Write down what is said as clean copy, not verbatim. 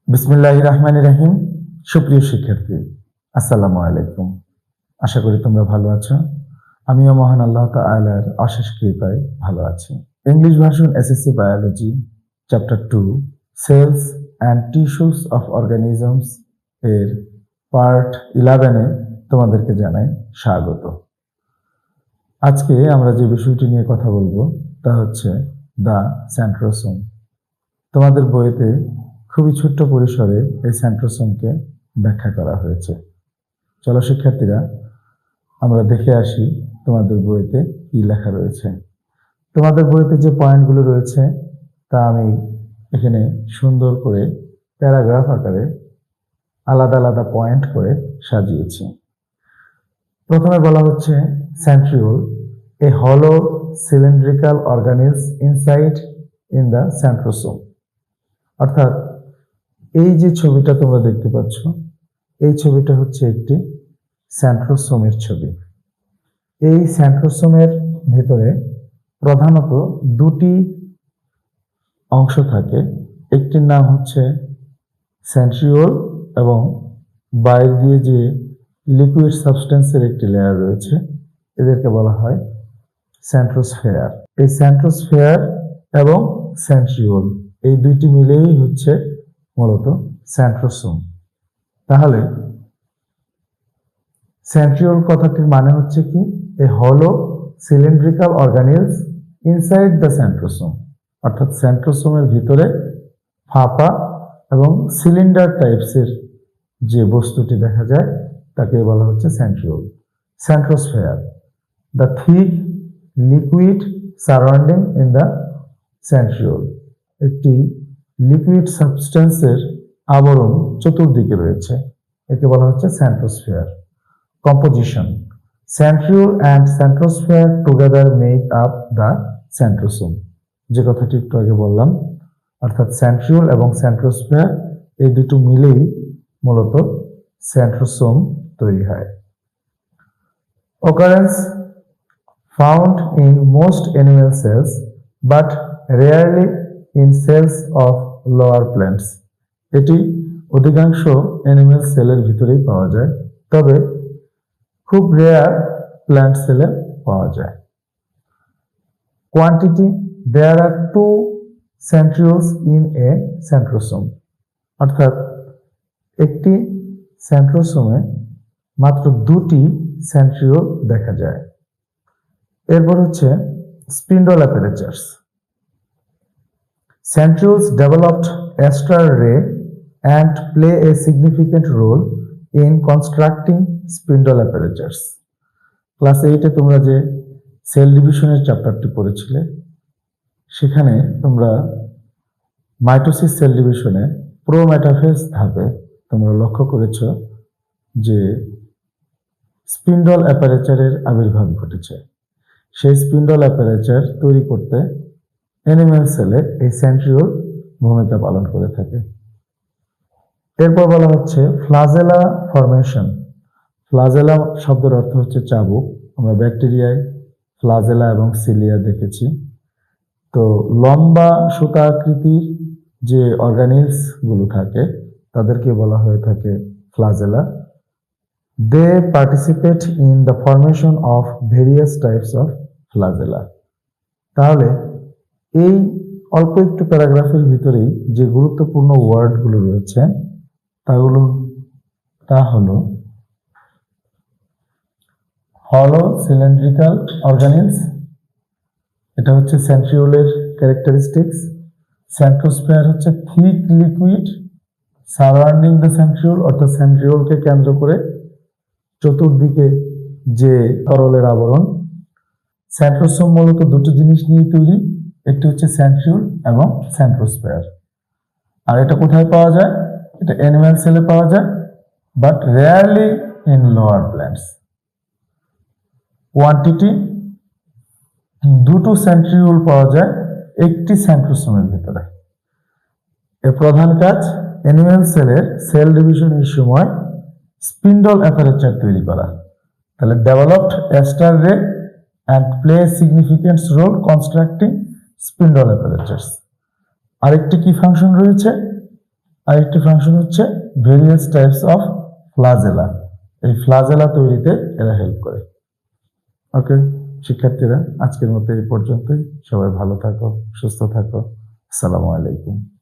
বিসমিল্লাহির রহমানির রহিম। সুপ্রিয় শিক্ষার্থী, আসসালামু আলাইকুম। আশা করি তোমরা ভালো আছো। আমিও মহান আল্লাহ তাআলার অশেষ কৃপায় ভালো আছি। English version SSC biology chapter 2 cells and tissues of organisms এর পার্ট 11-এ তোমাদেরকে জানাই স্বাগত। আজকে আমরা যে বিষয়টি নিয়ে কথা বলবো তা হচ্ছে দ্য সেন্ট্রোসোম। তোমাদের বইতে খুবই ছোট্ট পরিসরে এই সেন্ট্রোসোমকে ব্যাখ্যা করা হয়েছে। চলো শিক্ষার্থীরা, আমরা দেখে আসি তোমাদের বইতে কি লেখা রয়েছে। তোমাদের বইতে যে পয়েন্টগুলো রয়েছে তা আমি এখানে সুন্দর করে প্যারাগ্রাফ আকারে আলাদা আলাদা পয়েন্ট করে সাজিয়েছি। প্রথমে বলা হচ্ছে সেন্ট্রিওল, এ হলো cylindrical organelles inside in the centrosome. অর্থাৎ এই যে ছবিটা তোমরা দেখতে পাচ্ছ, এই ছবিটা হচ্ছে একটি সেন্ট্রোসোমের ছবি। এই সেন্ট্রোসোমের ভিতরে প্রধানত দুটি অংশ থাকে। একটির নাম হচ্ছে সেন্ট্রিওল এবং বাইরে দিয়ে যে লিকুইড সাবস্টেন্সের একটি লেয়ার রয়েছে, এদেরকে বলা হয় সেন্ট্রোস্ফেয়ার। এই সেন্ট্রোস্ফেয়ার এবং সেন্ট্রিওল এই দুইটি মিলেই হচ্ছে মূলত সেন্ট্রোসোম। তাহলে সেন্ট্রিওল কথাটির মানে হচ্ছে কি, এ হলো cylindrical organelles inside the centrosome. অর্থাৎ সেন্ট্রোসোমের ভিতরে ফাঁপা এবং সিলিন্ডার টাইপসের যে বস্তুটি দেখা যায় তাকে বলা হচ্ছে centriole. Centrosphere, the thick liquid surrounding in the centriole, একটি লিকুইড সাবস্টেন্সের আবরণ চতুর্দিকে রয়েছে, একে বলা হচ্ছে centrosphere. Composition, centriole and centrosphere together make up the centrosome. যে কথাটি একটু আগে বললাম, অর্থাৎ সেন্ট্রিওল এবং সেন্ট্রোস্ফেয়ার এই দুটো মিলেই মূলত সেন্ট্রোসোম তৈরি হয়। Occurrence found in most animal cells but rarely in cells of lower plants. এটি অধিকাংশ অ্যানিমাল সেলের ভিতরেই পাওয়া যায়, তবে খুব রেয়ার প্ল্যান্ট সেলে পাওয়া যায়। Quantity, there are 2 centrioles in a centrosome. অর্থাৎ একটি সেন্ট্রোসোমে মাত্র 2টি সেন্ট্রিওল দেখা যায়। এরপর হচ্ছে spindle অ্যাপারেচার্স। Centrioles developed astral ray and play a significant role in constructing spindle apertures. Class 8-এ তোমরা যে সেল ডিভিশনের চ্যাপ্টারটি পড়েছিলে, সেখানে তোমরা মাইটোসিস সেল ডিভিশনে প্রোমেটাফেজ ধাপে তোমরা লক্ষ্য করেছ যে স্পিন্ডল অ্যাপারেচারের আবির্ভাব ঘটেছে। সেই স্পিন্ডল অ্যাপারেচার তৈরি করতে অ্যানিম্যাল সেলে এই সেন্ট্রিওল ভূমিকা পালন করে থাকে। এরপর বলা হচ্ছে ফ্লাজেলা ফরমেশন। ফ্লাজেলা শব্দের অর্থ হচ্ছে চাবুক। আমরা ব্যাকটেরিয়ায় ফ্লাজেলা এবং সিলিয়া দেখেছি। তো লম্বা সুতা আকৃতির যে অর্গানিলস গুলো থাকে তাদেরকে বলা হয়ে থাকে flagella. They participate in the formation of various types of flagella. তাহলে এই অল্প একটু প্যারাগ্রাফের ভিতরেই যে গুরুত্বপূর্ণ ওয়ার্ডগুলো রয়েছে তা হলো হলো সিলিন্ড্রিক্যাল অর্গানেলস, এটা হচ্ছে সেন্ট্রিওলের ক্যারেক্টারিস্টিক্স। সেন্ট্রোস্ফেয়ার হচ্ছে thick liquid surrounding the centriole, অর্থাৎ সেন্ট্রিওলকে কেন্দ্র করে চতুর্দিকে যে তরলের আবরণ। সেন্ট্রোসোম মূলত দুটো জিনিস নিয়ে তৈরি, একটি হচ্ছে সেন্ট্রিওল এবং সেন্ট্রোস্ফেয়ার। আর এটা কোথায় পাওয়া যায়? এটা অ্যানিম্যাল সেলে পাওয়া যায়, but rarely in lower plants. Quantity, 2টো সেন্ট্রিওল পাওয়া যায় একটি সেন্ট্রোসোমের ভিতরে। এর প্রধান কাজ অ্যানিম্যাল সেলের সেল ডিভিশনের সময় স্পিন্ডল অ্যাপারেচার তৈরি করা। তাহলে developed astral ray and play significant role constructing spindle apertures. আরেকটি কি ফাংশন রয়েছে? আরেকটি ফাংশন হচ্ছে ভেরিয়াস টাইপস অফ ফ্লাজেলা। এই ফ্লাজেলা তৈরিতে এরা হেল্প করে। ওকে শিক্ষার্থীরা, আজকের মতো এই পর্যন্তই। সবাই ভালো থাকো, সুস্থ থাকো। আসসালামু আলাইকুম।